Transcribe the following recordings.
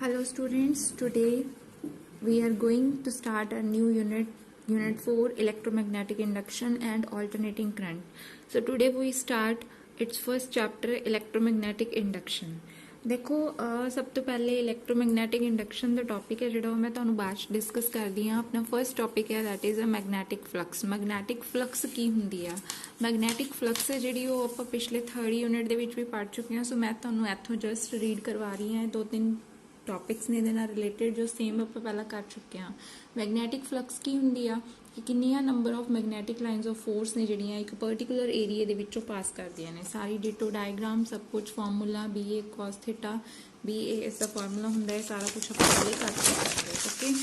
Hello students, today we are going to start a new unit 4 electromagnetic induction and alternating current. So today we start its first chapter electromagnetic induction. देखो सब तो पहले इलैक्ट्रोमैग्नेटिक induction ਦਾ topic ਹੈ ਜਿਹੜਾ ਉਹ ਮੈਂ ਤੁਹਾਨੂੰ ਬਾਅਦ ਚ ਡਿਸਕਸ ਕਰਦੀ ਹਾਂ। ਆਪਣਾ ਫਰਸਟ ਟੌਪਿਕ ਹੈ that is a magnetic flux. Magnetic flux ਕੀ ਹੁੰਦੀ ਆ? ਮੈਗਨੈਟਿਕ ਫਲਕਸ ਹੈ ਜਿਹੜੀ ਉਹ ਆਪਾਂ ਪਿਛਲੇ 3rd ਯੂਨਿਟ ਦੇ ਵਿੱਚ ਵੀ ਪੜ੍ਹ ਚੁੱਕੇ ਹਾਂ। ਸੋ ਮੈਂ ਤੁਹਾਨੂੰ ਇੱਥੋਂ ਜਸਟ ਰੀਡ ਕਰਵਾ ਰਹੀ ਹਾਂ। 2-3 ਟੌਪਿਕਸ ਨੇ ਇਹਦੇ ਨਾਲ ਰਿਲੇਟਡ ਜੋ ਸੇਮ ਆਪਾਂ ਪਹਿਲਾਂ ਕਰ ਚੁੱਕੇ ਹਾਂ। ਮੈਗਨੈਟਿਕ ਫਲਕਸ ਕੀ ਹੁੰਦੀ ਆ ਕਿ ਕਿੰਨੀਆਂ number of magnetic lines of force ਨੇ ਜਿਹੜੀਆਂ ਇੱਕ ਪਰਟੀਕੂਲਰ ਏਰੀਆ ਦੇ ਵਿੱਚੋਂ ਪਾਸ ਕਰਦੀਆਂ ਨੇ। ਸਾਰੀ ਡਿਟੋ ਡਾਇਗਰਾਮ ਸਭ ਕੁਝ ਫਾਰਮੂਲਾ BA cos θ BA ਇਸ ਦਾ ਫਾਰਮੂਲਾ ਹੁੰਦਾ ਹੈ। ਸਾਰਾ ਕੁਝ ਆਪਾਂ ਪਹਿਲੇ ਕਰ ਚੁੱਕੇ ਹਾਂ। ਓਕੇ,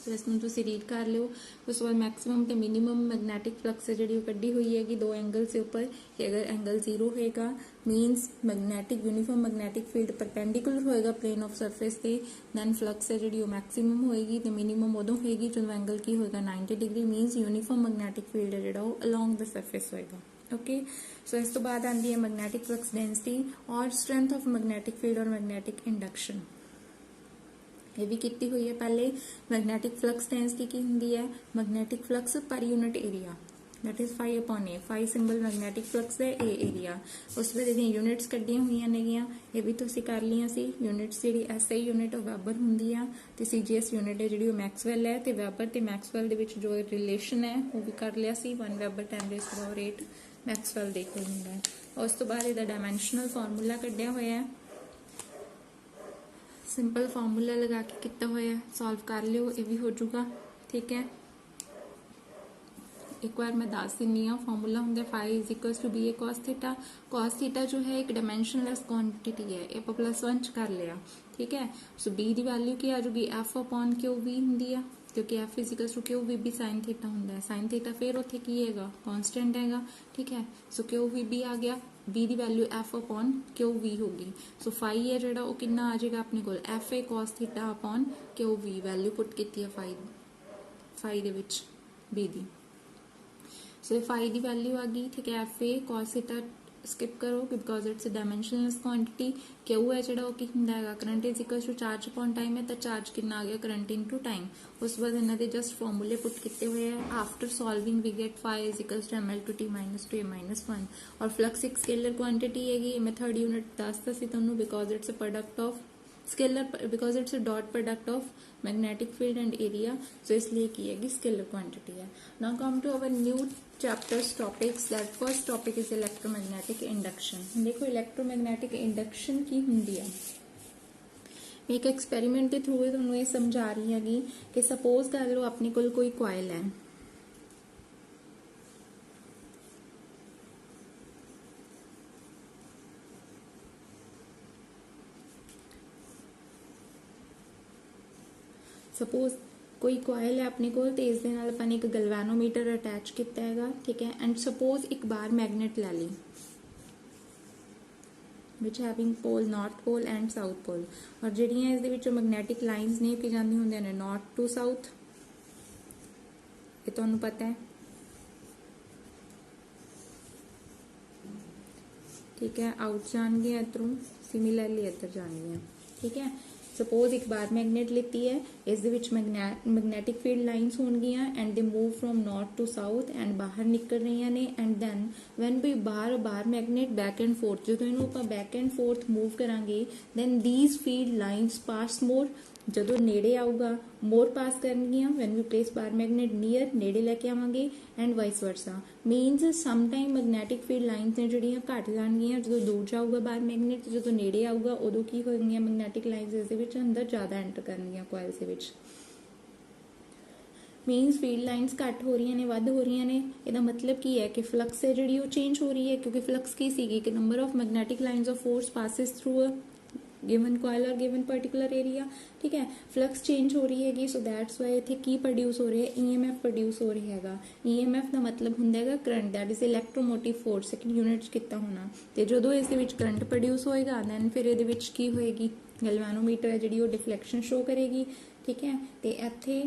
ਸੋ ਇਸ ਨੂੰ ਤੁਸੀਂ ਰੀਡ ਕਰ ਲਿਓ। ਉਸ ਤੋਂ ਬਾਅਦ ਮੈਕਸਿਮਮ ਤੇ ਮਿਨੀਮਮ ਮੈਗਨੈਟਿਕ ਫਲਕਸ ਜਿਹੜੀ ਉਹ ਕੱਢੀ ਹੋਈ ਹੈਗੀ ਦੋ ਐਂਗਲਸ ਦੇ ਉੱਪਰ ਕਿ ਅਗਰ ਐਂਗਲ 0 ਹੋਏਗਾ means magnetic uniform magnetic field perpendicular ਹੋਏਗਾ ਪਲੇਨ ਆਫ ਸਰਫੇਸ ਤੇ ਦੈਨ ਫਲਕਸ ਹੈ ਜਿਹੜੀ ਉਹ ਮੈਕਸਿਮਮ ਹੋਏਗੀ ਤੇ ਮਿਨੀਮਮ ਉਦੋਂ ਹੋਏਗੀ ਜਦੋਂ ਐਂਗਲ ਕੀ ਹੋਏਗਾ 90 degree means uniform magnetic field ਹੈ ਜਿਹੜਾ ਉਹ ਅਲੋਂਗ ਦ ਸਰਫੇਸ ਹੋਏਗਾ। ਓਕੇ, ਸੋ ਇਸ ਤੋਂ ਬਾਅਦ ਆਉਂਦੀ ਹੈ ਮੈਗਨੈਟਿਕ ਫਲਕਸ ਡੈਂਸਿਟੀ ਔਰ ਸਟਰੈਂਥ ਆਫ ਮੈਗਨੈਟਿਕ ਫੀਲਡ ਔਰ ਮੈਗਨੈਟਿਕ ਇੰਡਕਸ਼ਨ। ਇਹ ਵੀ ਕੀਤੀ ਹੋਈ ਹੈ ਪਹਿਲੇ। ਮੈਗਨੈਟਿਕ ਫਲਕਸ ਡੈਂਸਿਟੀ ਕੀ ਹੁੰਦੀ ਹੈ? ਮੈਗਨੈਟਿਕ ਫਲਕਸ ਪਰ unit area that is phi upon A। phi symbol magnetic flux ਹੈ A ਏਰੀਆ। ਉਸ ਵੇਲੇ ਦੀਆਂ ਯੂਨਿਟਸ ਕੱਢੀਆਂ ਹੋਈਆਂ ਨੇਗੀਆਂ, ਇਹ ਵੀ ਤੁਸੀਂ ਕਰ ਲਈਆਂ ਸੀ। ਯੂਨਿਟਸ ਜਿਹੜੀ SI ਯੂਨਿਟ ਉਹ ਵੈਬਰ ਹੁੰਦੀ ਆ ਤੇ CGS ਯੂਨਿਟ ਹੈ ਜਿਹੜੀ ਉਹ ਮੈਕਸਵੈਲ ਹੈ ਤੇ ਵੈਬਰ ਤੇ ਮੈਕਸਵੈਲ ਦੇ ਵਿੱਚ ਜੋ ਰਿਲੇਸ਼ਨ ਹੈ ਉਹ ਵੀ ਕਰ ਲਿਆ ਸੀ। 1 ਵੈਬਰ 10⁸ ਮੈਕਸਵੈਲ ਦੇ ਕੋਲ ਹੁੰਦਾ ਹੈ। ਉਸ ਤੋਂ ਬਾਅਦ ਇਹਦਾ ਡਾਇਮੈਂਸ਼ਨਲ ਫਾਰਮੂਲਾ ਕੱਢਿਆ ਹੋਇਆ ਹੈ। ਸਿੰਪਲ ਫਾਰਮੂਲਾ ਲਗਾ ਕੇ ਕੀਤਾ ਹੋਇਆ, ਸੋਲਵ ਕਰ ਲਿਓ, ਇਹ ਵੀ ਹੋ ਜਾਊਗਾ। ਠੀਕ ਹੈ, एक बार मैं दस दिनी हाँ। फॉर्मूला होंगे phi is equal to BA cos θ। cos θ जो है एक डायमेंशनलैस क्वांटिटी है, ये +1 च कर लिया। ठीक है, सो B की वैल्यू की आ जाएगी F अपॉन QV होंगी है क्योंकि F is equal to QVB sin θ होंगे। sin θ फिर उत्थे की है कॉन्स्टेंट हैगा। ठीक है, सो QVB आ गया। B की वैल्यू F अपॉन QV होगी। सो फाई है जो कितना आ जाएगा अपने को FA cos θ upon QV। Value put की है फाई दे विच B दी। सो फाई की वैल्यू आ गई। ठीक है, FA cos θ स्किप करो because it's dimensionless quantity. Q है जो कि current is equal to charge upon time है तो चार्ज कितना आ गया करंट इनटू टाइम। उस बाद इन्हों के जस्ट फॉर्मूले पुट किए हुए हैं। After solving we get phi is equal to ml/t - 2a-1 और फ्लक्स एक स्केलर क्वांटिटी है। मैं 3rd यूनिट दसता सी तुहानू because it's a product of scalar because it's a dot product of magnetic field and area. So इसलिए की है स्केलर क्वांटिटी है। Now come to our new chapters topics. That first topic is electromagnetic induction. देखो electromagnetic induction की हुंदी है। मैं एक एक्सपेरीमेंट के थ्रू तुहानू ये समझा रही हैगी कि सपोज कर लो अपने कोल कोई कॉइल है। सपोज कोई कॉइल है अपने को इस दे नाल अपन एक गलवैनोमीटर अटैच किया है। ठीक है, एंड सपोज एक बार मैगनेट लै ली विच having pole north pole and south pole और जिहड़ियां इस दे विचों मैगनेटिक लाइनस ने कि जांदी हुंदियां ने नॉर्थ टू साउथ। ये तुहानू पता है। ठीक है, आउट जाणगियां इधरों, सिमिलरली इधर जाणगियां। ठीक है, सपोज एक बार मैगनेट लेती है, इस दे विच मैगनेटिक फील्ड लाइनस होणगियां and they move from north to south and बाहर निकल रही ने। एंड दैन वैन भी bar magnet back and forth जो आप बैक एंड फोर्थ मूव करांगे then these field lines pass more जो नेड़े आऊगा मोर पास करनगियां। When we place bar magnet near नेड़े लैके आवांगे and vice versa means some time magnetic field lines ने जिहड़ियां घट जाणगियां जो दूर जाऊगा बार मैगनेट, जो नेड़े आऊगा उदों की होणगियां मैगनेटिक लाइनस इस दे विच अंदर ज़्यादा एंटर करनगियां कॉइल्स दे विच। मीनस फील्ड लाइनस घट हो रही ने वध हो रही ने। इसका मतलब की है कि फ्लक्स है जी चेंज हो रही है क्योंकि फ्लक्स की सी कि number of magnetic lines of force passes through a given coil और गिवन पर्टिकुलर एरिया। ठीक है, फ्लक्स चेंज हो रही हैगी। सो दैट्स वाई इत्थे की प्रोड्यूस हो रहा है EMF प्रोड्यूस हो रहा हैगा। EMF का मतलब हुंदा हैगा current that is electromotive force. Second unit च कितना होना ते जदों इस दे विच करंट प्रोड्यूस होएगा दैन फिर इहदे विच की होएगी गैल्वेनोमीटर है जिहड़ी वो डिफ्लैक्शन शो करेगी। ठीक है, ते इत्थे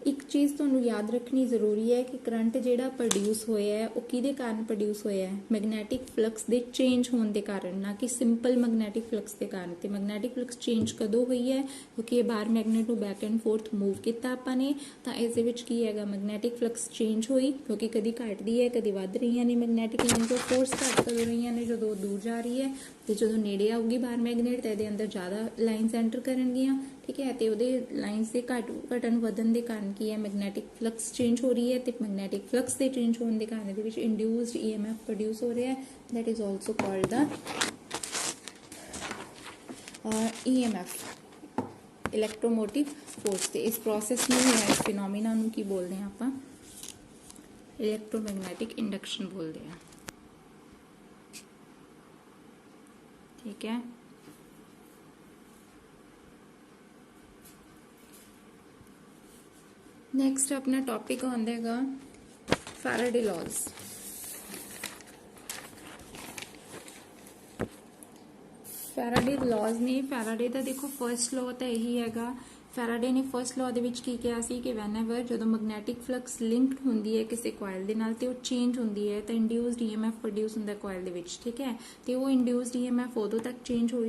एक चीज़ तुहानू याद रखनी जरूरी है कि करंट जिहड़ा प्रोड्यूस होया है वो किहदे कारण प्रोड्यूस होया है, मैगनैटिक फ्लक्स दे चेंज होने के कारण, ना कि सिंपल मैगनैटिक फ्लक्स के कारण। तो मैगनैटिक फ्लक्स चेंज कदों हुई है, क्योंकि ये बाहर मैगनेट नू बैक एंड फोर्थ मूव किया आपां ने, तो इस दे विच की हैगा मैगनैटिक फ्लक्स चेंज हुई, क्योंकि कदी घटदी है कदी वध रही ने मैगनैटिक लाइन्स ऑफ फोर्स। घट कदों रही ने, जो दूर जा रही है, तो जो नेड़े आऊगी बाहर मैगनेट तो ये अंदर ज़्यादा लाइन्स एंटर करनगियां, ठीक है। तो वो लाइन्स के घटन वधन के कारण की है मैगनैटिक फ्लक्स चेंज हो रही है, तो मैगनैटिक फ्लक्स के चेंज होने के कारण इंड्यूस्ड EMF प्रोड्यूस हो रहा है, that is also called the EMF, electromotive force. तो इस प्रोसैस में इस फिनोमिना नूं की बोलते हैं आपां, इलैक्ट्रोमैगनैटिक इंडक्शन बोलते हैं, ठीक है। नैक्सट अपना टॉपिक आंदा है फैराडे लॉज। फैराडे लॉज ने, फैराडे का देखो फर्स्ट लॉ तो यही है, फैराडे ने फर्स्ट लॉ दे विच की कहा सी कि वैनएवर जो मैगनैटिक फ्लक्स लिंक्ड होंदी है किसी कॉइल दे नाल ते वो चेंज होंदी है तो इंड्यूस्ड EMF प्रोड्यूस होंदा कॉइल दे विच, ठीक है। तो वो इंड्यूस्ड EMF उदों तक चेंज हो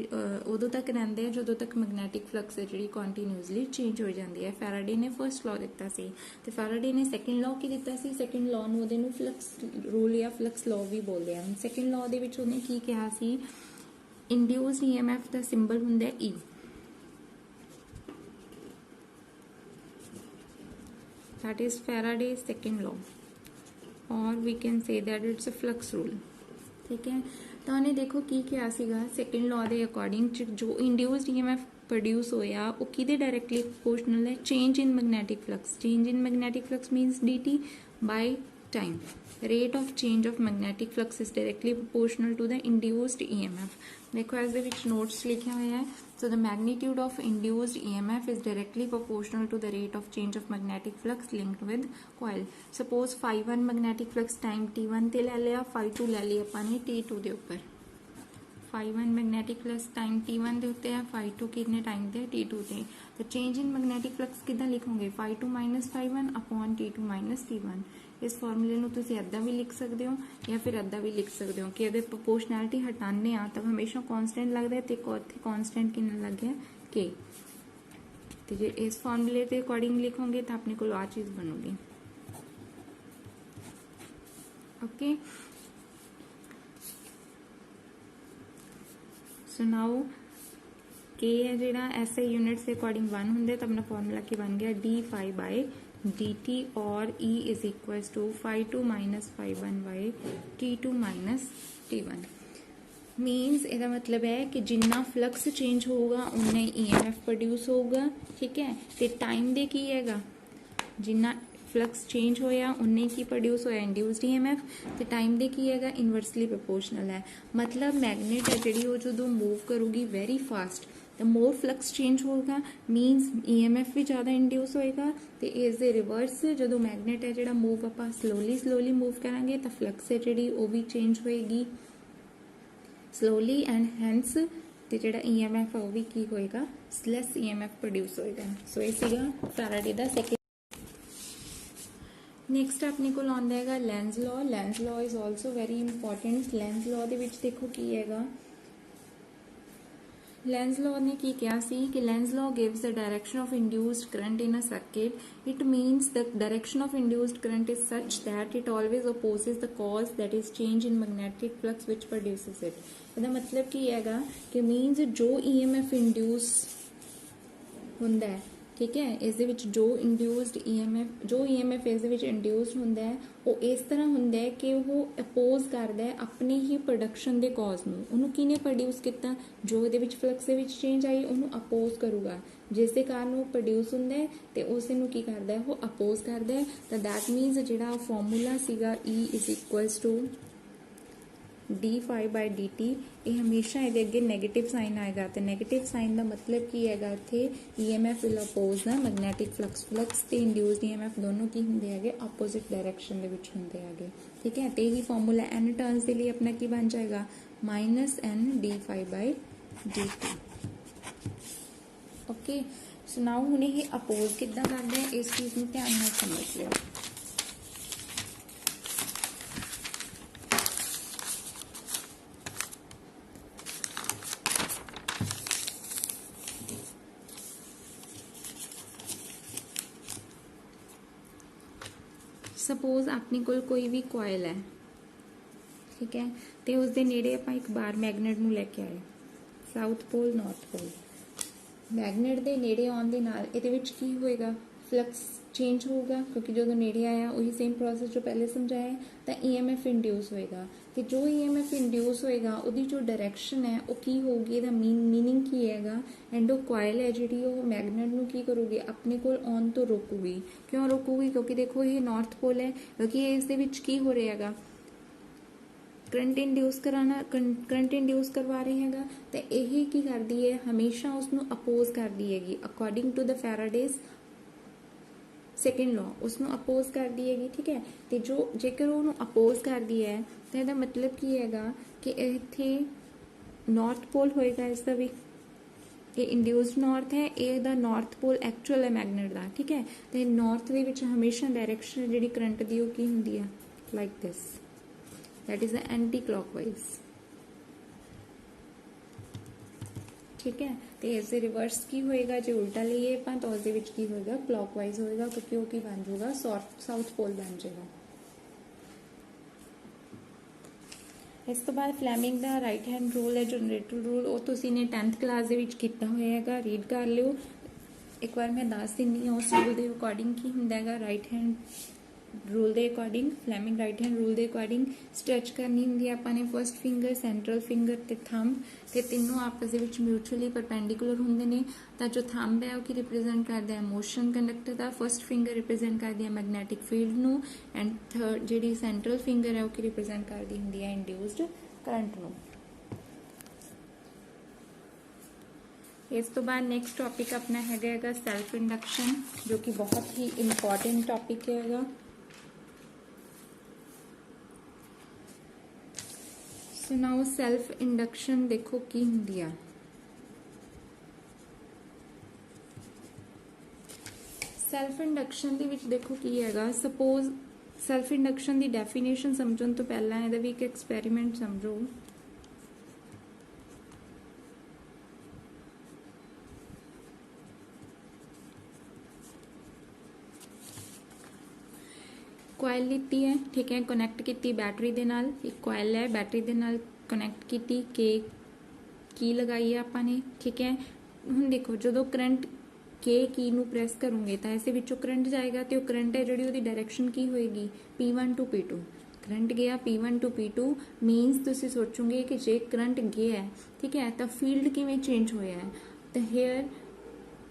उदों तक रहिंदा है जदों तक मैगनैटिक फ्लक्स है जिहड़ी कंटीन्यूअसली चेंज हो जाती है। फैराडे ने फर्स्ट लॉ दिता सी, तो फैराडे ने सैकेंड लॉ की दिता सी, सैकेंड लॉ नूं उहदे नूं फ्लक्स रूल या फ्लक्स लॉ भी बोलदे आ। सैकेंड लॉ दे विच उहने की कहा सी, इंड्यूस्ड EMF का सिंबल हुंदा है E, that is Faraday's second law, or we can say that it's a flux rule, ठीक है। तो उन्हें देखो की क्या सीगा, सेकेंड लॉ के अकॉर्डिंग जो इंड्यूस्ड EMF प्रोड्यूस होया वो किदे डायरेक्टली प्रोपोर्शनल है, change in magnetic flux. Change in magnetic flux means dt by time, rate of change of magnetic flux is directly proportional to the induced EMF। देखो इस दे विच notes लिखे हुए हैं, so the magnitude of induced EMF is directly proportional to the rate of change of magnetic flux linked with coil। suppose phi1 magnetic flux time t1 ਤੇ ਲੈ ਲਿਆ, phi2 ਲੈ ਲਈ ਆਪਾਂ ਨੇ t2 ਦੇ ਉੱਪਰ। phi1 magnetic flux time t1 ਦੇ ਉੱਤੇ ਹੈ, phi2 ਕਿੰਨੇ ਟਾਈਮ ਤੇ t2 ਤੇ। तो चेंज इन मैगनैटिक फ्लक्स किदां लिखोगे, phi2 minus phi1 upon t2 minus t1। इस फॉर्मूले ਨੂੰ ਤੁਸੀਂ ਇੱਦਾਂ ਵੀ ਲਿਖ ਸਕਦੇ ਹੋ ਜਾਂ ਫਿਰ ਇੱਦਾਂ ਵੀ ਲਿਖ ਸਕਦੇ ਹੋ ਕਿ ਇਹਦੇ ਪ੍ਰੋਪੋਰਸ਼ਨੈਲਿਟੀ ਹਟਾਉਂਦੇ ਆ ਤਾਂ ਹਮੇਸ਼ਾ ਕਾਂਸਟੈਂਟ ਲੱਗਦਾ ਹੈ ਤੇ ਇੱਥੇ ਕਾਂਸਟੈਂਟ ਕਿੰਨਾ ਲੱਗ ਗਿਆ k। ਤੇ ਜੇ ਇਸ ਫਾਰਮੂਲੇ ਦੇ ਅਕੋਰਡਿੰਗ ਲਿਖੋਗੇ ਤਾਂ ਆਪਣੇ ਕੋਲ ਆ ਚੀਜ਼ ਬਣੂਗੀ, ਓਕੇ। सो नाउ के है जिहड़ा SI यूनिट्स के अकॉर्डिंग 1 हुंदे तो अपना फॉर्मूला की बन गया d phi by dt और E is equals to phi2 minus phi1 by t2 minus t1। Means ਇਹਦਾ मतलब है कि जिन्ना फ्लक्स चेंज होगा उन्ना ही EMF प्रोड्यूस होगा, ठीक है। तो टाइम दे की हैगा, जिन्ना फ्लक्स चेंज होया उन्ने की प्रोड्यूस होया इंड्यूस्ड EMF, तो टाइम दे की हैगा इनवर्सली प्रोपोर्शनल है। मतलब मैगनेट है जिहड़ी वो जो मूव करूगी वेरी फास्ट, तो मोर फ्लक्स चेंज होगा मीनस EMF भी ज़्यादा इंड्यूस होएगा। तो इस दे रिवर्स जो मैगनेट है जिहड़ा मूव आपां स्लोली मूव करांगे तो फ्लक्स है जिहड़ी वो भी चेंज होएगी स्लोली एंड हैंस तो जिहड़ा EMF है वो भी की होएगा लेस EMF प्रोड्यूस होएगा। सो ये सीगा फैराडे दा सेकंड। नैक्सट अपने को आंदा है Lenz law. Lenz law is also very important. Lenz law दे विच देखो की हैगा, लेंज लॉ ने की कहा सी कि Lenz law gives the direction of induced current in a circuit. It means the direction of induced current is such that it always opposes the cause that is change in magnetic flux which produces it. इसका मतलब की हैगा कि means जो EMF induce हुंदा है, ठीक है, इस दे विच जो इंड्यूस्ड EMF जो EMF इस दे विच इंड्यूस्ड हुंदा है वो इस तरह हुंदा है कि वो अपोज करदा है अपने ही प्रोडक्शन दे कॉज नूं। उहनूं किने प्रोड्यूस किता, जो इहदे विच फ्लक्स दे विच चेंज आई उहनूं अपोज करूगा, जिस दे कारण वो प्रोड्यूस हुंदा है ते उस नूं की करदा है वो अपोज करदा है। तो दैट मीनस जिहड़ा फॉर्मूला सीगा E is equals to d phi by dt, ये हमेशा ये अगे नैगेटिव साइन आएगा। तो नैगेटिव साइन का मतलब की है इत्थे EMF will oppose the magnetic flux. Flux ते इंड्यूस्ड EMF दोनों की होंदे हैगे अपोजिट डायरेक्शन दे विच होंदे हैगे, ठीक है। तो यही फॉर्मूला n टर्न्स के लिए अपना की बन जाएगा -n d phi by dt, okay. So now हुणे ये अपोज किद्दां करदा है इस चीज़ नूं ध्यान नाल समझ लिओ। सपोज अपने कोल कोई भी कोयल है, ठीक है, तो उसके नेड़े आप एक बार मैगनेट नूं लैके आए, south pole north pole. Magnet के नेड़े आउण दे नाल इहदे विच की होएगा, फ्लक्स चेंज होगा, क्योंकि जो नेड़े आया वही सेम प्रोसेस जो पहले समझाया, तो EMF इंड्यूस होएगा। तो जो EMF इंड्यूस होएगा उसकी जो डायरैक्शन है वो की होगी, ਇਹਦਾ मीनिंग की हैगा, एंड वो कॉयल है जी मैगनेट नूं की करूगी, अपने कोल आउण तो रोकूगी। क्यों रोकूगी? क्योंकि देखो ये नॉर्थ पोल है, क्योंकि इस दे विच की हो रहा हैगा, करंट इंड्यूस कराना, करंट इंड्यूस करवा रहे हैगा, तो यही की करती है, हमेशा उसनों अपोज करती हैगी according to the Faraday's second law, उसनों अपोज करती हैगी। ठीक है, तो जो जेकर वो अपोज करती है तो यदा मतलब की हैगा कि इत्थे नॉर्थ पोल होएगा, इसका भी ये इंड्यूस्ड नॉर्थ है, ये नॉर्थ पोल एक्चुअल है मैगनेट का। ठीक है, तो नॉर्थ दे विच हमेशा डायरैक्शन जी करंट की की होंगी है like this, that is the anti clockwise. ठीक है, तो इससे रिवर्स की होएगा, जो उल्टा लीए अपन तो उसके विच की होएगा, क्लॉकवाइज होएगा, क्योंकि वो की बन जाएगा साउथ पोल बन जाएगा। इस तो बाद फ्लैमिंग का राइट हैंड रूल है, जनरेटर रूल, वो तुसी ने 10th क्लास ਦੇ ਵਿੱਚ ਕੀਤਾ ਹੋਇਆ ਹੈਗਾ, रीड कर लियो। एक बार मैं दस दिनी हाँ उस रूल के अकॉर्डिंग की होंगे है, राइट हैंड रूल के according, Fleming right hand rule के अकॉर्डिंग स्ट्रैच करनी होंगी आपने फर्स्ट फिंगर, सैंट्रल फिंगर ते थंब, ते तीनों आपस में म्यूचुअली परपेंडिकुलर होंगे ने। तो जो थंब है वो रिप्रेजेंट करता है मोशन कंडक्टर का, फर्स्ट फिंगर रिप्रेजेंट करती है मैगनैटिक फील्ड नू, एंड थर्ड जी सैंट्रल फिंगर है वो रिप्रेजेंट करती होंगी है इंड्यूस्ड करंट नू। इस तो बाद नैक्सट टॉपिक अपना हैगा सैल्फ इंडक्शन, जो कि बहुत ही इंपॉर्टेंट टॉपिक हैगा। सो नाउ सैल्फ इंडक्शन देखो की हुंदी है। सैल्फ इंडक्शन दे विच देखो की हैगा, सपोज सैल्फ इंडक्शन की डेफिनेशन समझण तो पहला इहदा भी एक एक्सपैरीमेंट समझो। कॉयल लीती है, ठीक है, कनैक्ट की बैटरी दे नाल, एक कॉयल है बैटरी दे नाल कनैक्ट की की लगाई है आपने। ठीक है, हुण देखो जो करंट के की नू प्रैस करूँगे तो इस विचों करंट जाएगा, तो करंट है जी डायरैक्शन की होएगी P1 टू P2, करंट गया P1 टू P2 मीनस तुसीं सोचोगे कि जे करंट गया है, ठीक है, तो फील्ड किवें चेंज होया है, तो हेयर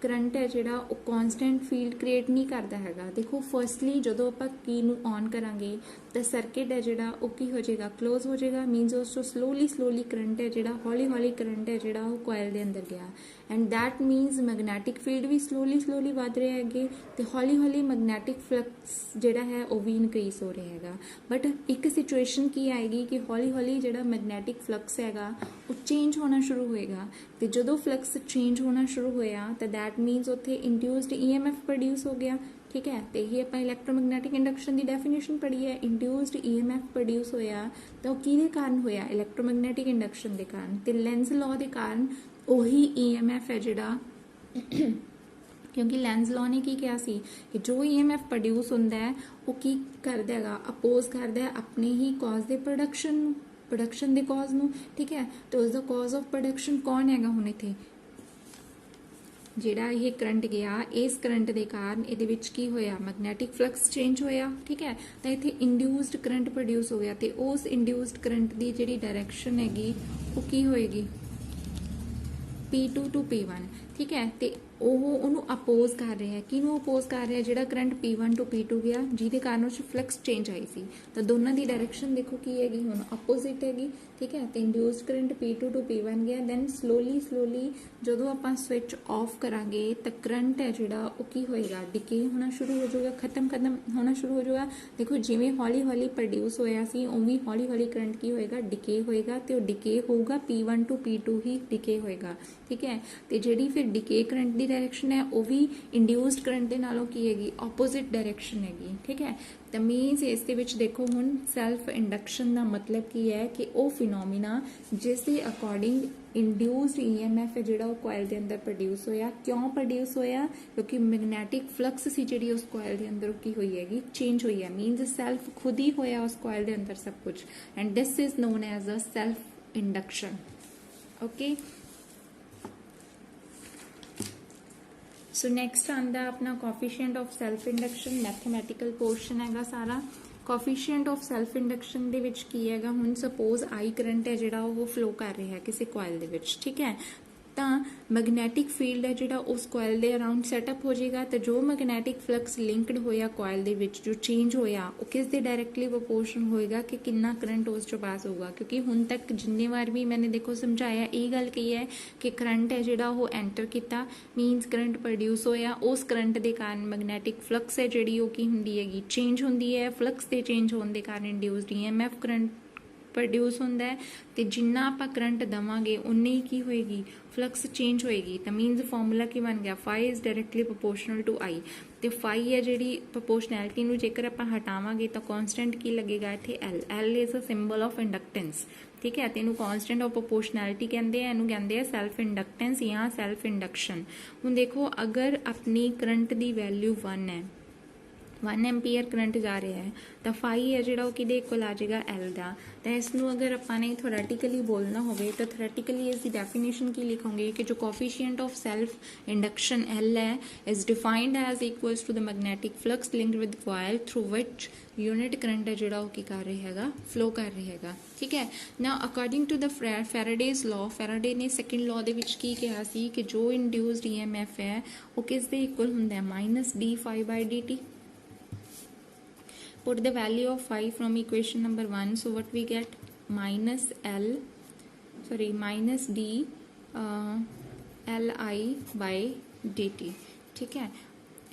करंट है जिहड़ा वो कॉन्सटेंट फील्ड क्रिएट नहीं करता हैगा। देखो फर्स्टली जो आप की नू ऑन करांगे तो सर्किट है जिहड़ा वो की हो जाएगा, क्लोज हो जाएगा, मीनस उस स्लोली करंट है जिहड़ा हौली करंट है जिहड़ा वो कॉयल दे अंदर गया, एंड दैट मीनस मैगनैटिक फील्ड भी स्लोली वध रहा है, तो हौली मैगनैटिक फ्लक्स जिहड़ा है वो भी इनक्रीज हो रहा है। बट एक सिचुएशन की आएगी कि हौली जिहड़ा मैगनैटिक फ्लक्स हैगा वो चेंज होना शुरू होएगा, तो जो फ्लक्स चेंज होना शुरू होया तो दैट मीनस उत्थे इंड्यूस्ड EMF प्रोड्यूस हो गया। ठीक है, तो यही आप इलैक्ट्रोमैग्नैटिक इंडक्शन की डेफिनेशन पढ़ी है, इंड्यूस्ड EMF प्रोड्यूस होया तो किहदे कारण होया, इलैक्ट्रोमैग्नैटिक इंडक्शन के कारण, तो लेंस लॉ के कारण वही EMF है जिहड़ा क्योंकि लेंस लॉ ने की कहा सी कि जो EMF प्रोड्यूस होंदा है वो की करदा हैगा, अपोज करदा है अपने ही कॉज के प्रोडक्शन के कॉज नू। ठीक है, तो उसका कॉज ऑफ प्रोडक्शन कौन हैगा, हुण इत्थे जिहड़ा ये करंट गया, इस करंट के कारण इहदे विच की होया, मैगनैटिक फ्लक्स चेंज होया। ठीक है, तो इत्थे इंड्यूस्ड करंट प्रोड्यूस हो गया, तो उस इंड्यूस्ड करंट की जिहड़ी डायरैक्शन हैगी वो की होएगी P2 टू P1। ठीक है, तो ਉਹਨੂੰ अपोज कर रहे हैं, किनू अपोज कर रहे हैं, जिहड़ा करंट P1 टू P2 गया जिहदे कारण उस फ्लक्स चेंज आई सी, तो दोनों की डायरैक्शन देखो की हैगी हुण अपोजिट हैगी। ठीक है, तो induced current P2 to P1 गया, दैन स्लोली जो आपां स्विच ऑफ करांगे तो करंट है जिहड़ा वो की होएगा, डिके होना शुरू हो जाएगा, खत्म होना शुरू हो जाएगा। देखो जिवें हौली प्रोड्यूस होया सी उवें हौली करंट की होएगा, डिके होएगा, तो डिके होगा P1 to P2 he decay होएगा। ठीक है, तो जिहड़ी फिर डिके करंट की डायरेक्शन है वो भी इंड्यूस्ड करंट दे नालों की हैगी ऑपोजिट डायरेक्शन हैगी। ठीक है, तो मीनस इस दे विच देखो हुण सैल्फ इंडक्शन का मतलब की है कि वो फिनोमिना जिस दे अकॉर्डिंग इंड्यूस्ड EMF है जिहड़ा वो कॉइल दे अंदर प्रोड्यूस होया। क्यों प्रोड्यूस होया? क्योंकि मैग्नैटिक फ्लक्स सी जिहड़ी उस कॉइल दे अंदर की हुई हैगी चेंज हुई है। मीनस सैल्फ खुद ही होया उस कॉइल दे अंदर सब कुछ, and this is known as a self induction. Okay, so next आंदा अपना coefficient of self induction, mathematical portion हैगा सारा। कोफिशिएंट ऑफ सैल्फ इंडक्शन दे विच की हैगा, हुण सपोज आई करंट है जिहड़ा वो फ्लो कर रहा है किसी कॉइल दे विच। ठीक है, तो मैग्नैटिक फील्ड है जिहड़ा उस कॉइल दे अराउंड सैटअप हो जाएगा। तो जो मैग्नैटिक फ्लक्स लिंकड होया कॉइल दे विच जो चेंज होया वो किस दे डायरैक्टली प्रोपोर्शन होएगा कि कितना करंट उस चों पास होगा। क्योंकि हुण तक जिन्ने बार भी मैंने देखो समझाया ये गल कही है कि करंट है जिहड़ा वो एंटर किया मीनस करंट प्रोड्यूस होया, उस करंट के कारण मैग्नैटिक फ्लक्स है जिहड़ी वो की हुंदी हैगी चेंज हुंदी है। फ्लक्स के चेंज होने के कारण इंड्यूस्ड EMF करंट प्रोड्यूस होंदा है। तो जिन्ना आपां करंट देवांगे उन्नी ही की होएगी फ्लक्स चेंज होएगी। तो मीनस फॉर्मूला की बन गया phi is directly proportional to I. तो फाई है जिहड़ी प्रोपोर्शनैलिटी नूं जेकर आपां हटावांगे तो कॉन्सटेंट की लगेगा इत्थे L. L is a symbol of inductance. ठीक है, तो इनू कॉन्सटेंट ऑफ प्रोपोर्शनैलिटी कहते हैं, इनू कहते हैं सैल्फ इंडक्टेंस या सैल्फ इंडक्शन। हुण देखो अगर अपनी करंट की वैल्यू 1 है, 1 एम्पीयर करंट जा रहा है तो फाई है जिहड़ा वो किहदे इक्वल आ जाएगा एल दा। तो इसनूं अगर आपां थोरैटिकली बोलना होवे तो थोरैटिकली इसकी डेफिनेशन की लिखोगे कि जो coefficient of self induction L है is defined as equals to the magnetic flux linked with coil through which unit current है जिहड़ा वो की कर रहा हैगा फ्लो कर रहा हैगा। ठीक है, ना according to the Faraday's law, Faraday ने सैकेंड लॉ दे विच की कहा सी कि जो इंड्यूस्ड EMF है वो किस दे इक्वल हुंदा है minus D phi by D T. Put the value of phi from equation number 1. So what we get? Minus d Li by dt. ठीक है,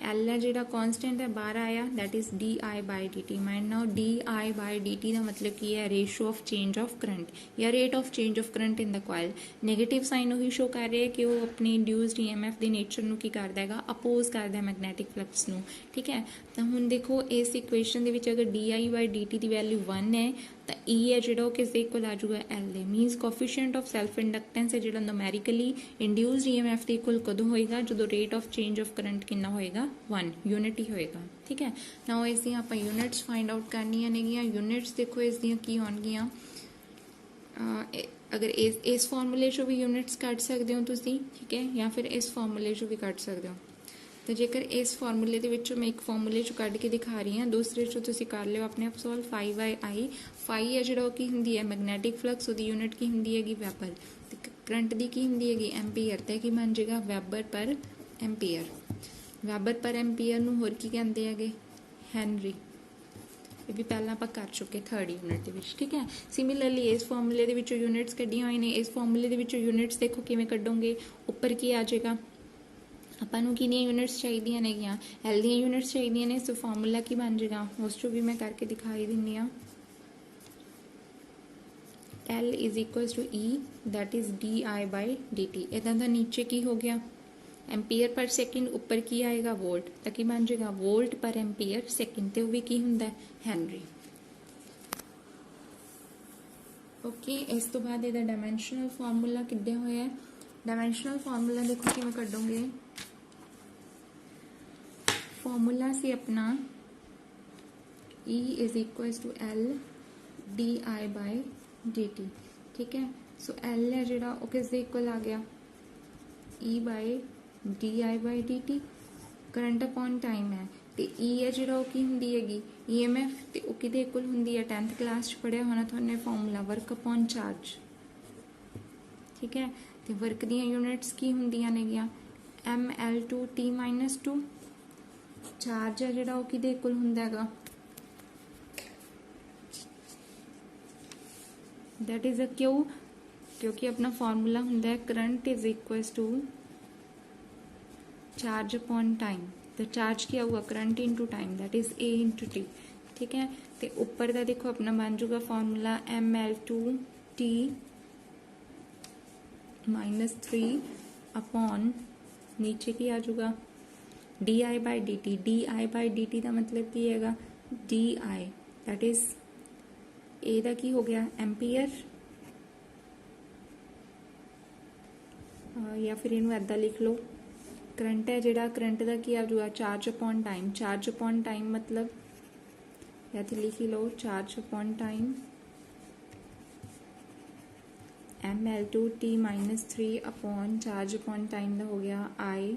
L है जिहड़ा कांस्टेंट है बाहर आया that is D I by D t. Mind now d I by D t का मतलब की है ratio of change of current या rate of change of current in the coil. Negative sign वही शो कर रहे हैं कि वो अपनी इंड्यूस्ड EMF के नेचर नूं की करदा हैगा अपोज करदा है मैग्नैटिक फ्लक्स नूं। ठीक है, तो हुण देखो इस इक्वेशन दे विच अगर d I by D t की वैल्यू 1 है तो E है जिहड़ा वो किस दे इक्वल आ जाऊगा L दे। Means coefficient of self inductance है जिहड़ा न्यूमेरिकली इंड्यूस्ड EMF के इक्वल कदों होएगा जदों rate of change of current कितना होएगा 1 यूनिट ही होएगा। ठीक है, नाउ इस दी आपां यूनिट्स फाइंड आउट करनियां नेगियां। यूनिट्स देखो इस दी की होणगियां, अगर इस फॉर्मूले चों भी यूनिट्स कट सकते हो तुसीं। ठीक है, या फिर इस फॉर्मूले चों भी कट सकते हो। तो जेकर इस फॉर्मूले के विचों मैं एक फॉर्मूले चों कढ़ के दिखा रही हाँ, दूसरे चों तुसीं कर लियो अपने आप solve. Phi by I, phi है जिहड़ा की हुंदी है मैग्नैटिक फ्लक्स, उसकी यूनिट की हुंदी हैगी वैबर। करंट की की हुंदी हैगी एम्पीयर। तो की बन जाएगा वैबर पर एम्पीयर। वैबर पर एम्पीयर नूं होर की कहंदे हैगे हैनरी। ये भी पहला आपां कर चुके थर्ड यूनिट दे विच। ठीक है, सिमिलरली इस फॉर्मूले दे विचों यूनिट्स कढ़ियां होई ने। इस फॉर्मूले दे विचों यूनिट्स देखो किवें कढोगे, उपर की आ जाएगा आपां नूं कितनी यूनिट्स चाहिए नेगियां एल दी यूनिट्स चाहिए ने। सो फॉर्मूला की बन जाएगा उस चों भी मैं करके दिखाई दिंदी हाँ। L is equals to E that is D I by D T. इदा दा नीचे की हो गया एम्पीयर पर सेकंड, ऊपर की आएगा वोल्ट, तो की बन जाएगा वोल्ट पर एम्पीयर सेकंड। तो भी की हुंदा है हैनरी। ओके, इस तो बाद इहदा डायमेंशनल फार्मूला किद्दे होया है। डायमेंशनल फार्मूला देखो किवें कढोगे। फॉर्मूला से अपना E is equals to L D I by D T. ठीक है, सो L है जिहड़ा वो किस दे इक्वल आ गया E by D I by D T. Current upon time है तो E है जिहड़ा वो की हुंदी हैगी EMF, तो वो किहदे इक्वल हुंदी है 10th क्लास पढ़िया होना तुहाने फॉर्मूला वर्क अपॉन चार्ज। ठीक है, तो वर्क दी यूनिट्स की हुंदियां नेगियां ML2T-2। चार्ज है जिहड़ा वो किहदे इक्वल हुंदा हैगा दैट इज अ क्यू, क्योंकि अपना फॉर्मूला हुंदा है current is equals to charge upon time. तो चार्ज क्या हुआ current into time that is A into T. ठीक है, तो ऊपर का देखो अपना बन जाऊगा फॉर्मूला ML2T-3 अपॉन नीचे की आ जाऊगा d I by D t. D I by D t का मतलब की है d I that is A का की हो गया एम्पीयर, या फिर इनू ऐदा लिख लो करंट है जिहड़ा करंट का की आ जाऊगा charge upon time. Charge upon time मतलब या तो लिख ही लो charge upon time mL/t-3 upon charge upon time का हो गया I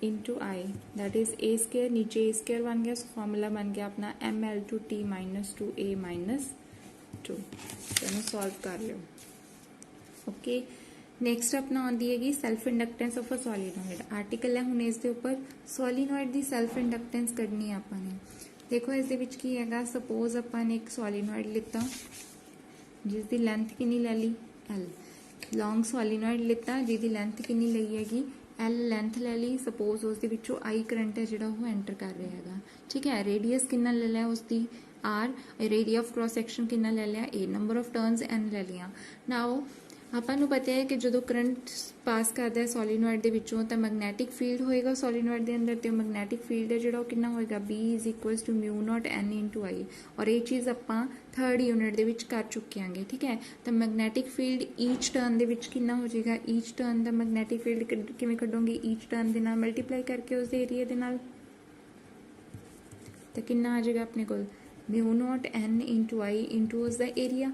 into I that is A square, नीचे ए स्केयर बन गया। सो फॉर्मूला बन गया अपना mL/t-2a-2। तो सॉल्व कर लो। ओके नैक्सट अपना आती हैगी self inductance of a solenoid. Article है हुण इस दे उपर सॉलीनॉइड की सैल्फ इंडक्टेंस कढनी है आपां ने। देखो इस दे विच की हैगा सपोज आपां ने एक सॉलीनॉइड लिता जिसकी लेंथ कितनी ले ली एल। लॉन्ग सॉलीनॉइड लिता जिसकी लेंथ कितनी लई हैगी एल लेंथ ले ली। सपोज उस दे विचों आई करंट है जिहड़ा वो एंटर कर रहा हैगा। ठीक है रेडियस कितना ले लिया उसकी R, area of cross section कितना ले लिया A, number of turns N ले लिया। नाउ ਆਪਾਂ ਨੂੰ पता है कि जो करंट पास करता है सॉलीनॉइड के विचों तो मैगनैटिक फील्ड होएगा सॉलीनॉइड के अंदर, तो मैगनैटिक फील्ड है जो कितना होएगा B is equal to mu naught N into I. और ये चीज़ आपां 3rd यूनिट के कर चुके हैं। ठीक है तो मैगनैटिक फील्ड ईच टर्न के कितना हो जाएगा, ईच टर्न का मैगनैटिक फील्ड किवें कढोगे ईच टर्न के नाल मल्टीप्लाई करके उस एरिया के नाल, तो कितना आ जाएगा अपने को म्यू नॉट N इंटू आई इंटू उसका एरिया।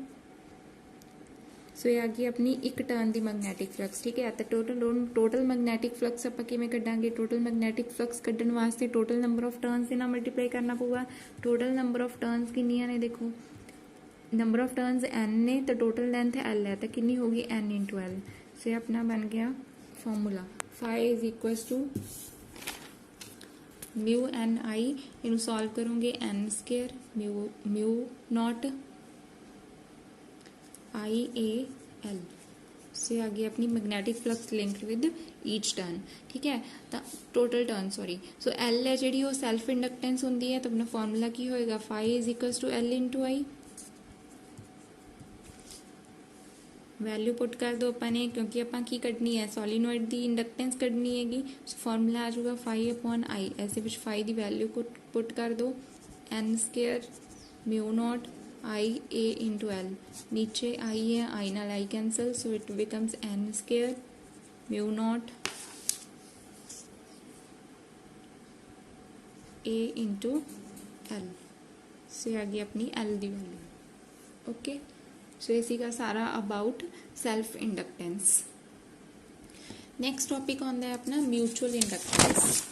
सो ये आ गई अपनी एक टर्न की मैगनैटिक फ्लक्स। ठीक है तो टोटल मैगनैटिक फ्लक्स आप किवें कढांगे, टोटल मैगनैटिक फ्लक्स कढन वास्ते टोटल नंबर ऑफ टर्न्स के नाल मल्टीप्लाई करना पऊगा। टोटल नंबर ऑफ टर्न्स कितनियां ने देखो नंबर ऑफ टर्न्स n ने तो टोटल लेंथ l है तो कितनी होगी n इंटू एल। सो ये अपना बन गया formula phi is equal to mu N I. इनू सॉल्व करोगे n square mu naught I A L से आ गई अपनी magnetic flux linked with each turn. ठीक है तो total turn sorry so L है जी वो सैल्फ इंडक्टेंस होंगी है तो अपना फॉर्मूला की होएगा phi is equal to L into I. Value put कर दो अपने क्योंकि अपा की कढनी है सॉलीनॉइड की इंडक्टेंस कढनी हैगी। फॉर्मूला आ जाऊगा फाई अपॉन आई, ऐसे विच फाई की वैल्यू पुट कर दो N square mu naught I A into L. नीचे आई है आई नाल I cancel so it becomes N square mu naught A into L. से आ गई अपनी एल की वैल्यू। ओके सो इसी का सारा about self inductance. Next topic आता है अपना म्यूचुअल इंडक्टेंस।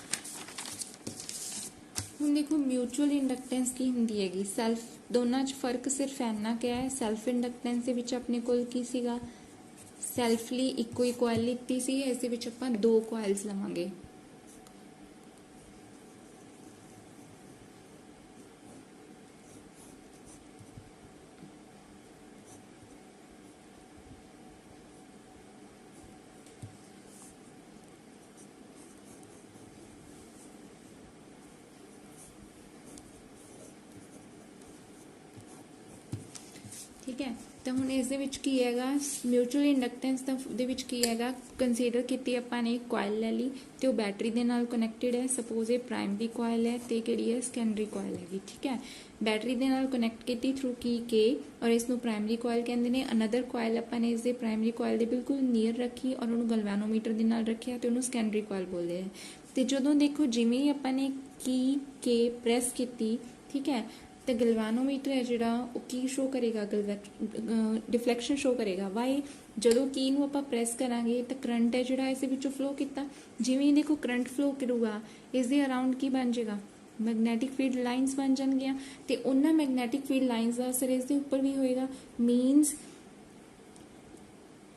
हम देखो म्यूचुअल इंडक्टेंस की होंगी हैगी सैल्फ दोनों च फर्क सिर्फ इन्ना क्या है सैल्फ इंडक्टेंस के विच अपने कोल की सीगा सैल्फली इको ही कॉइल लीती सी, इस विच आपां 2 कॉइल्स लवांगे। ठीक है तो हुण इस दे विच की हैगा म्यूचुअल इंडक्टेंस दे विच की हैगा कंसीडर कीती आपां ने कॉइल ले ली तो वो बैटरी दे नाल कनैक्टेड है। सपोज ये प्राइमरी कॉइल है तो किहड़ी है सैकेंडरी कॉइल हैगी। ठीक है बैटरी दे नाल कनैक्ट कीती थ्रू की के और इसनूं प्राइमरी कॉइल कहंदे ने। अनदर कॉइल आपां ने इस दे प्राइमरी कॉइल दे बिल्कुल नीयर रखी और उन्होंने गलवैनोमीटर दे नाल रखिया तो उन्होंने सैकेंडरी कॉइल बोलते हैं। तो जदों देखो जिवें ही आपां ने की के प्रेस कीती ठीक है तो गलवैनोमीटर है जिहड़ा वो की शो करेगा डिफ्लैक्शन शो करेगा। वाई जदों की नूं आपां प्रेस करांगे तो करंट है जिहड़ा इस विचों फ्लो कीता जिवें ही देखो करंट फ्लो करूगा इस दे अराउंड की बन जाएगा मैगनैटिक फील्ड लाइनस बन जाएंगियां तो उन्हां मैगनैटिक फील्ड लाइनस का असर इस दे उपर भी होएगा। Means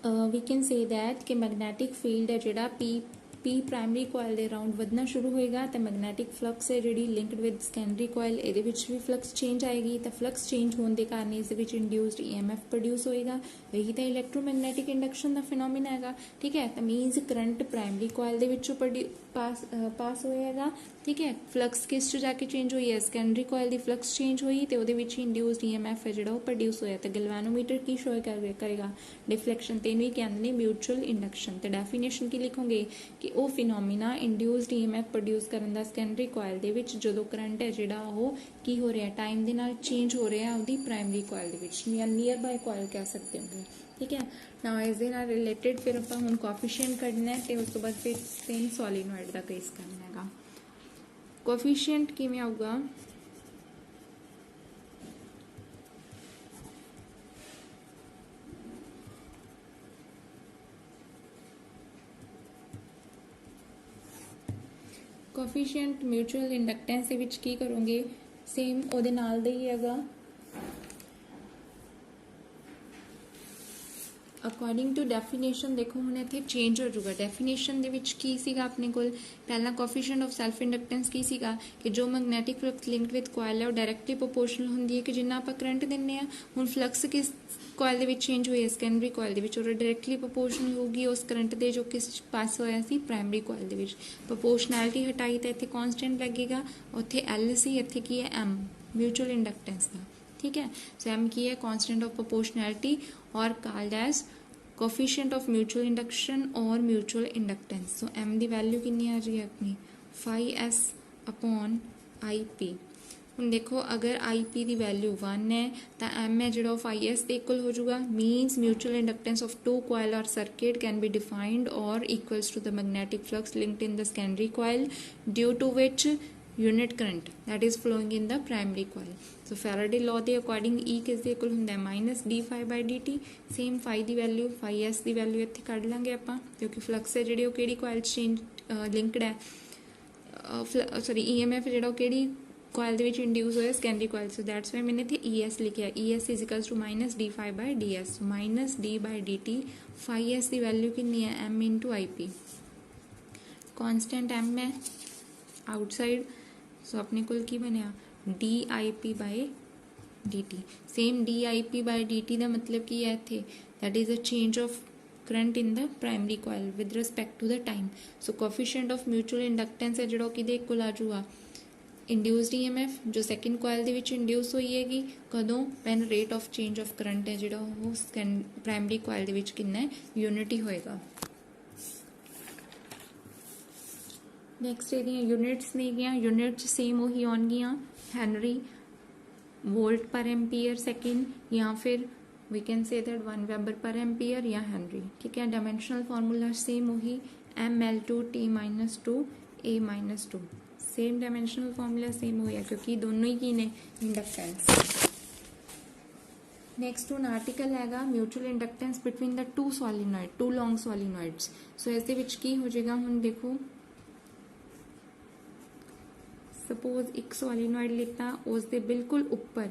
we can say that कि मैगनैटिक फील्ड है जिहड़ा पी पी प्राइमरी कोयल के अराउंड ਵਧਣਾ शुरू होएगा तो मैगनैटिक फ्लक्स है जी लिंकड विद सैकेंडरी कोयल ये भी फ्लक्स चेंज आएगी तो फ्लक्स चेंज होने के कारण इस इंड्यूस्ड EMF प्रोड्यूस होएगा यही तो इलैक्ट्रोमैगनैटिक इंडक्शन का फिनोमिना है ठीक है तो मीनस करंट प्राइमरी कोयल के पास होएगा ठीक है फ्लक्स किस च जाके चेंज हुई है सैकेंडरी कोयल की फ्लक्स चेंज हुई तो इंड्यूस्ड EMF है जो प्रोड्यूस होया तो गैल्वेनोमीटर की शो करेगा डिफ्लैक्शन तो भी कहते हैं म्यूचुअल इंडक्शन तो डेफिनेशन की लिखोगे कि वो फिनोमिना इंड्यूस्ड EMF प्रोड्यूस करने का सैकेंडरी कोयल के विच जो करंट है जोड़ा वो की हो रहा है टाइम के नाल चेंज हो रहा है उसकी प्राइमरी कोयल के विच या नियर बाय कोयल कह सकते हो ठीक है ना इस रिलेटेड फिर आप हम कोएफिशिएंट कढ़ना है तो उस तो बाद फिर सेम सॉलिनॉइड का केस करना है कोएफिशिएंट किवें आऊगा कोएफिशिएंट म्यूचुअल इंडक्टेंस के विच की करोगे सेम ਉਹਦੇ ਨਾਲ ਦਾ ਹੀ ਹੈਗਾ अकॉर्डिंग टू डेफिनेशन देखो हम इतने चेंज हो जाऊगा डेफिनेशन की सीगा अपने को पहला कोएफिशिएंट ऑफ सेल्फ इंडक्टेंस की सीगा कि जो मैगनैटिक फ्लक्स लिंक्ड विद कोयल है वो डायरैक्टली प्रोपोर्शनल होंगी है कि जिन्ना आप करंट दिने हुण फ्लक्स किस कोयल के चेंज हुई है सैकेंडरी कोयल के डायरैक्टली प्रोपोर्शनल होगी उस करंट के जो किस पास होया सी प्राइमरी कोयल के प्रोपोर्शनैलिटी हटाई तो इतने कॉन्सटेंट लगेगा उत्थे L सी इतने की है M म्यूचुअल इंडक्टेंस का ठीक है सो M की है कांस्टेंट ऑफ प्रोपोर्शनैलिटी और called as coefficient of mutual induction और म्यूचुअल इंडक्टेंस सो M की वैल्यू कितनी आ रही है अपनी φS अपॉन IP हम देखो अगर IP की वैल्यू 1 है तो M है जो φS के इक्वल हो जाएगा means mutual inductance of two coil और सर्किट कैन बी डिफाइंड और equals to the magnetic flux linked in the secondary coil due to which unit current that is flowing in the primary coil so Faraday law के according E किस दे equal होंदा है minus D phi by D T same phi की value phi S की value इत्थे कढ लांगे आपां क्योंकि फ्लक्स है जिहड़ी ओह किहड़ी कोयल चेंज लिंक्ड है सॉरी EMF जिहड़ा ओह किहड़ी कोयल दे विच इंड्यूस होया secondary coil so that's why मैंने इत्थे ES लिखिया ES is equals to minus D phi by D S minus D by D T phi S की वैल्यू कितनी है M into IP constant M है आउटसाइड सो अपने को की बनया DIP बाय DT सेम DIP बाय DT का मतलब की है इत्थे that is a change of current in the primary coil with respect to the time so coefficient of mutual inductance है जो कि इक्वल आ जाऊगा इंड्यूस्ड EMF जो सैकेंड कोयल दे विच इंड्यूस होई हैगी कदों when rate of change of current है जो वो प्राइमरी कोयल दे विच कितना है यूनिट ही होएगा नैक्सट यूनिट्स ने यूनिट्स सेम वही आउणगियां henry volt per ampere second या फिर we can say that 1 weber per ampere या हेनरी ठीक है डायमेंशनल फार्मूला सेम वही ML2T-2 A-2 same dimensional formula same हो है क्योंकि दोनों ही की ने इंडक्टेंस नैक्सट हूँ आर्टिकल हैगा mutual inductance between the two solenoid two long solenoids so इस की हो जाएगा हुण देखो सपोज एक सॉलिनॉइड लेता उसके बिल्कुल ऊपर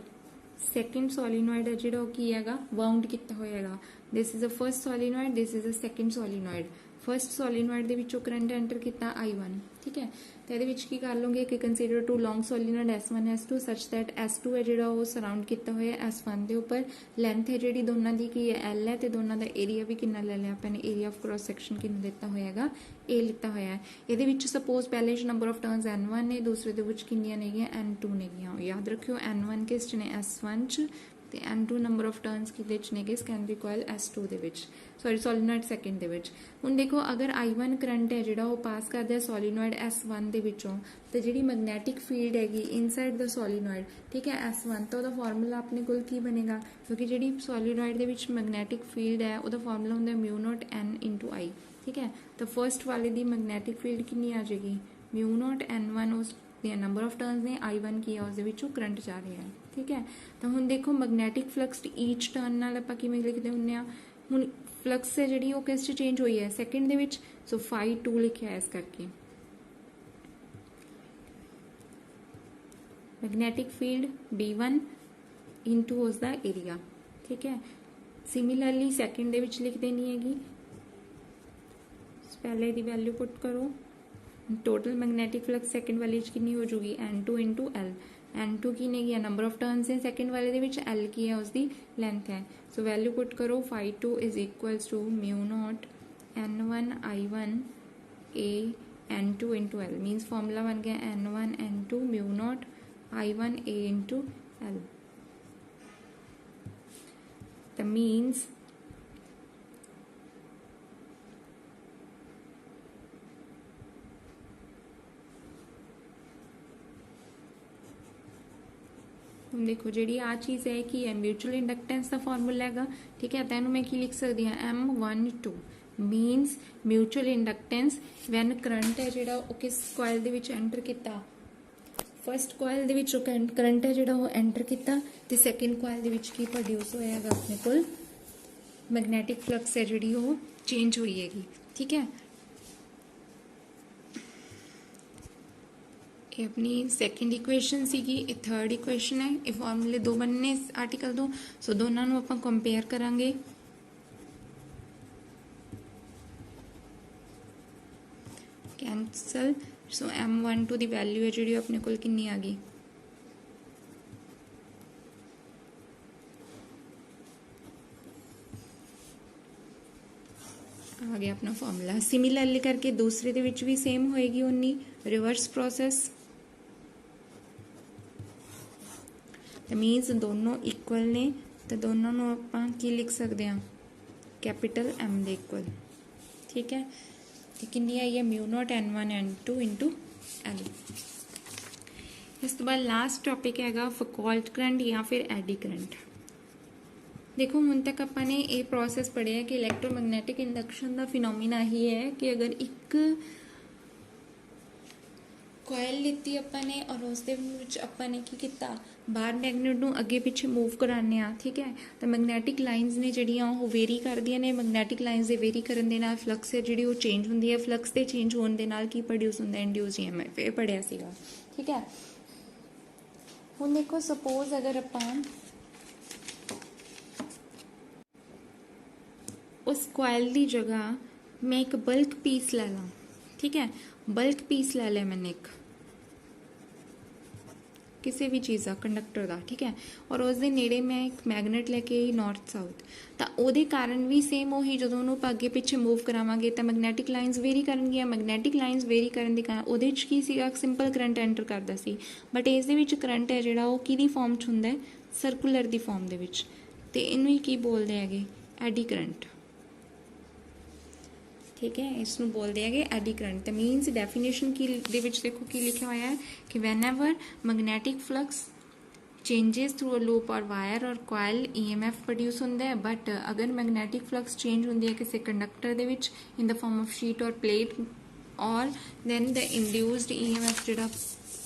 सैकेंड सॉलिनॉइड है जो की है वाउंड किया होएगा this is a first solenoid this is a second solenoid first solenoid के विचों करंट एंटर किया I1 ठीक है तो ये की कर लोगे कि consider two long solenoid S1 S2 such that S2 है जो सराउंड किया होया S1 के उपर लेंथ है जी दोनों की की है L है तो दोनों का एरिया भी कितना ले लिया अपने एरिया ऑफ क्रॉस सैक्शन कि दिता होएगा A लिता होया है ये सपोज पहले नंबर ऑफ टर्न्स N1 ने दूसरे किनिया ने N2 ने याद रखियो N1 किस ने S1 च ਤੇ N2 नंबर ऑफ टर्न्स कि ने सैकेंडरी कोयल S2 दे विच सॉरी सॉलिनॉइड सैकेंड दे विच हुण देखो अगर I1 करंट है जिहड़ा वो पास करदा सॉलिनॉइड S1 दे विचों तो जिहड़ी मैगनैटिक फील्ड हैगी इनसाइड द सॉलिनॉइड ठीक है S1 तो ਉਹਦਾ फार्मूला अपने कोल की बनेगा क्योंकि जिहड़ी सॉलिनॉइड दे विच मैगनैटिक फील्ड है ਉਹਦਾ फार्मूला हुंदा mu naught N into I ठीक है तो फर्स्ट वाले दी मैगनैटिक फील्ड कितनी आ जाएगी म्यू नॉट N1 उस नंबर ऑफ टर्न्स ने I1 की है उसदे विचों करंट जा रहा है ठीक है तो हुण देखो मैगनैटिक फ्लक्स ईच टर्न नाल आपां किवें लिखदे हुंदे आ हुण फ्लक्स है जिहड़ी वो किस च चेंज हुई है सैकेंड दे विच सो फाई 2 लिखिया है इस करके मैगनैटिक फील्ड B1 इनटू उसदा एरिया ठीक है सिमिलरली सैकेंड दे विच लिख देनी हैगी पहले दी वैल्यू पुट करो, टोटल मैग्नेटिक फ्लक्स सैकेंड वाले कितनी हो जाएगी N2 इंटू एल। N2 की नहीं है, नंबर ऑफ टर्न्स है सैकेंड वाले दे विच, L की है उसकी लेंथ है। सो वैल्यू पुट करो, φ2 is equals to mu naught N1 I1 A N2 into L, means formula बन गया N1 N2 mu naught I1 A into L. The means ਹੁਣ देखो जी आ चीज़ है कि है म्यूचुअल इंडक्टेंस का फॉर्मूला है, ठीक है। तो इनू मैं की लिख सकती हाँ M12 means mutual inductance when current है जोड़ा किस कॉइल दे विच एंटर किया, फस्ट कॉइल दे विच करंट है जोड़ा एंटर किया, तो सैकेंड कॉइल दे विच की प्रोड्यूस होया है अपने को मैगनैटिक फ्लक्स है जी चेंज हुई हैगी, ठीक है। ये अपनी सैकेंड इक्वेशन सीगी, ये थर्ड इक्वेशन है। ये फॉर्मूले दो बनने आर्टिकल दो, सो दोनों नू आपां कंपेयर करांगे। कैंसल, सो M12 दी वैल्यू है जी अपने कोल कितनी आ गई, आ गया अपना फॉर्मूला। सिमिलरली करके दूसरे दे विच भी सेम होएगी उन्नी रिवर्स प्रोसेस, मीनस दोनों इक्वल ने, तो दोनों नू आपां की लिख सकते हैं कैपिटल M दे इक्वल, ठीक है। तो कितनी आई है mu naught N1 N2 into L. इस तो बाद लास्ट टॉपिक हैगा फौकॉल्ट करंट या फिर एडी करंट। देखो हुण तक आपां ने ये प्रोसेस पढ़िया कि इलैक्ट्रोमैग्नैटिक इंडक्शन का फिनोमिना ही है कि अगर एक कोयल लीती आपां ने और उस दे विच आपां ने की कीता बाहर मैगनेट नूं अगे पिछे मूव कराने आ, ठीक है। तो मैगनैटिक लाइनस ने जिहड़ियां वो वेरी करदियां ने, मैगनैटिक लाइनस दे वेरी करन दे नाल फ्लक्स है जिहड़ी वो चेंज हुंदी है, फ्लक्स दे चेंज होण दे नाल की प्रोड्यूस हुंदा है इंड्यूस ईएमएफ, ये पढ़िया सीगा, ठीक है। हुण देखो सपोज अगर आपां उस कोयल की जगह मैं एक बल्क पीस ले ला, ठीक है, बल्क पीस ले लिया मैंने एक किसी भी चीज़ का कंडक्टर का, ठीक है, और उस दे नेड़े मैं एक मैगनेट लेके आई नॉर्थ साउथ, तो ਉਹਦੇ कारण भी सेम ਉਹੀ ਜਦੋਂ ਉਹਨੂੰ ਅੱਗੇ ਪਿੱਛੇ मूव करावांगे तो मैगनैटिक लाइनस वेरी करनगियां, मैगनैटिक लाइनस वेरी ਕਰਨ ਦੇ ਕਾਰਨ ਉਹਦੇ ਵਿੱਚ ਕੀ ਸੀਗਾ ਸਿੰਪਲ ਕਰੰਟ ਐਂਟਰ ਕਰਦਾ ਸੀ, ਬਟ ਇਸ ਦੇ ਵਿੱਚ ਕਰੰਟ ਹੈ ਜਿਹੜਾ ਉਹ ਕਿਹਦੀ ਫਾਰਮ 'ਚ ਹੁੰਦਾ ਹੈ ਸਰਕੂਲਰ ਦੀ ਫਾਰਮ ਦੇ ਵਿੱਚ, ਤੇ ਇਹਨੂੰ ਹੀ ਕੀ ਬੋਲਦੇ ਹੈਗੇ ਐਡੀ ਕਰੰਟ, ठीक है। इसनों बोलते हैं एडी करंट। तो मीनस डेफिनेशन की दे विच देखो की लिखा हुआ है कि van ever magnetic flux changes through a loop और वायर और कॉयल ईएमएफ प्रोड्यूस होंदा है, बट अगर मैगनैटिक फ्लक्स चेंज होंदी है किसी conductor they which in the form of sheet और प्लेट और दैन द इंड्यूस्ड ईएमएफ जिहड़ा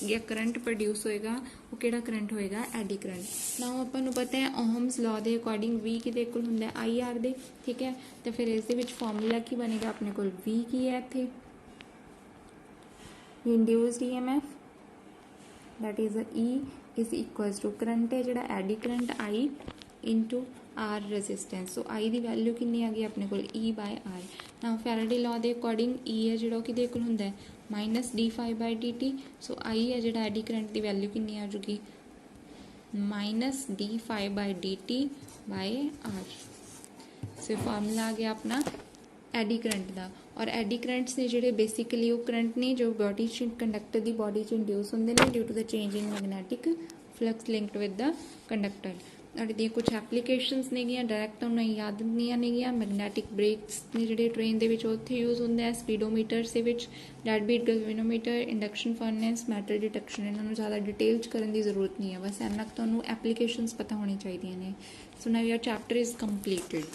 या करंट प्रोड्यूस होएगा वो किहड़ा करंट होएगा एडी करंट। नाउ आपां नूं पता है ओहम्स लॉ दे अकॉर्डिंग V किहदे कोल हुंदा है IR दे, ठीक है। तो फिर इस दे विच फॉर्मूला की बनेगा अपने कोल V की है इत्थे induced EMF that is E is equals to current है जिहड़ा eddy current I into R resistance. So I की वैल्यू कितनी आ गई अपने को E/R। नाउ फैराडे लॉ के अकॉर्डिंग E है जो किहदे कोल हुंदा है माइनस d∅/dt। सो I है जो एडी करंट की वैल्यू कितनी आ जाएगी माइनस d∅/dt/R। सो फार्मूला आ गया अपना एडी करंट का। और एडी करंट्स ने जोड़े बेसिकली वो करंट ने जो बॉडी कंडक्टर की बॉडी इंड्यूस होंगे ने due to the change in magnetic flux linked with the conductor. और दी कुछ एप्लीकेशनस ने डायरैक्ट तो उन्हें याद नहीं ने मैगनैटिक ब्रेक्स ने जोड़े ट्रेन के उत्थे यूज होंगे है स्पीडोमीटर्स के dead beat galvanometer induction furnace metal detection. इन्होंने ज़्यादा डिटेल करने की जरूरत नहीं है, बस इन्ना तो एप्लीकेशनस पता होनी चाहिए ने। So now your chapter is completed.